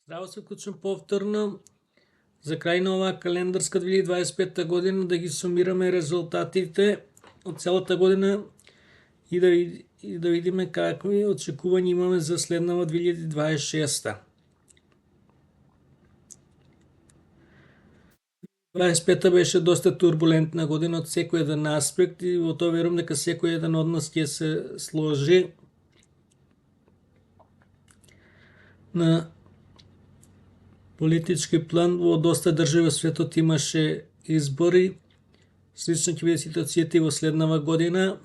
Здраво се включвам повторно за край на ова календарска 2025 година да ги сумираме резултатите от цялата година и да видим какви очекувания имаме за следнава 2026. 25-та беше доста турбулентна година од секој еден аспект и во тоа верувам дека секој еден од нас ќе се сложи на политички план. Во доста држави во светот имаше избори. Слично ќе биде ситуацијата и во следнава година.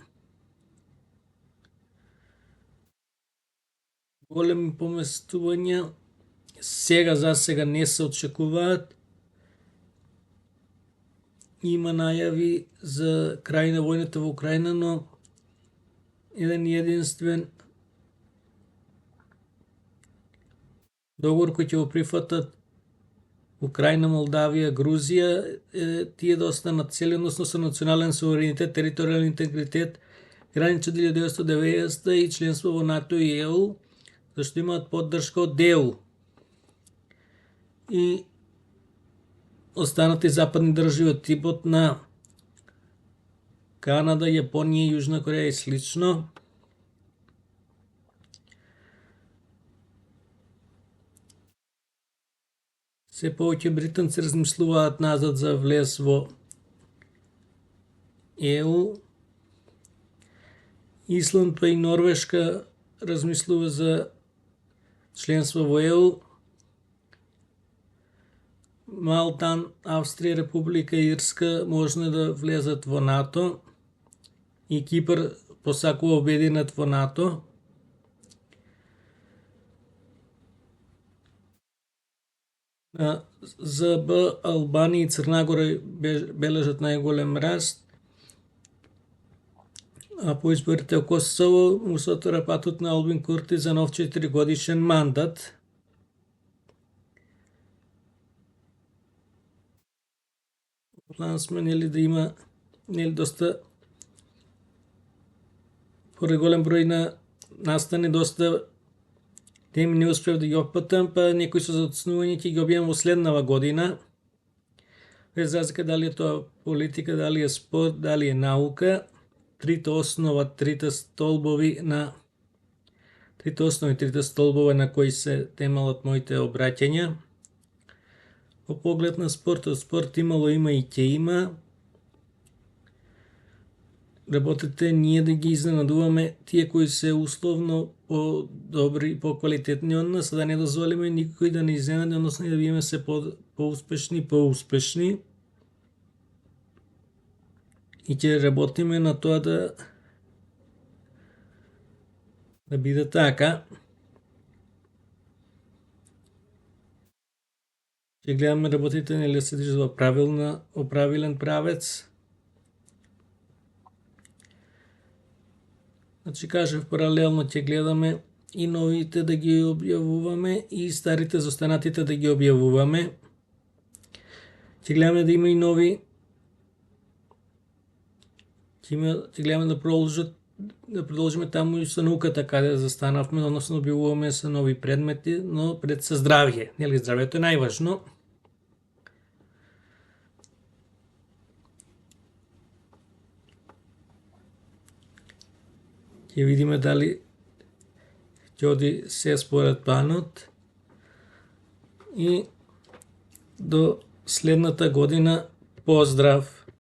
Големи поместувања за сега не се очекуваат. Има најави за крај на војната во Украина, но еден единствен договор кој ќе го прифатат Украина, Молдавија, Грузија, тие да останат цели, односно со национален суверенитет, територијален интегритет, граничи 1990 и членство во НАТО и ЕУ, зашто имаат поддршка од ЕУ. И останати западни држави од типот на Канада, Јапонија, Јужна Кореја и слично. Се повеќе британци размислуваат назад за влез во ЕУ. Исланд па и Норвешка размислува за членство во ЕУ. Малта, Австрија, Република Ирска можно да влезат во НАТО и Кипар посакува обединет во НАТО. ЗБ, Албанија и Црна бележат најголем раст, а по изборите во Косово му се отвора патот на Албин Курти за нов 4-годишен мандат. План сме да има доста поради голем број на настани доста теми не успев да ги опатам, па некои со зацнување ќе ги објавам во следнава година. Без разлика дали е тоа политика, дали е спорт, дали е наука, трите основни столбови на кои се темалат моите обраќања. По поглед на спорт имало, има и ќе има. Работите ние да ги изненадуваме тие кои се условно по-добри и по-квалитетни од нас, да не дозволиме никој да не изненади, односно да бидеме се по-успешни. И ќе работиме на тоа да биде така. Ќе гледаме работите нели да се движат во правилен правец. Значи кажав, паралелно ќе гледаме и новите да ги објавуваме и старите за останатите да ги објавуваме. Ќе гледаме да има и нови. Ќе гледаме да продолжиме таму и со науката каде застанавме, односно објавуваме со нови предмети, но пред се здравје. Нели здравјето е најважно. Ќе видиме дали ќе оди се според планот и до следната година поздрав!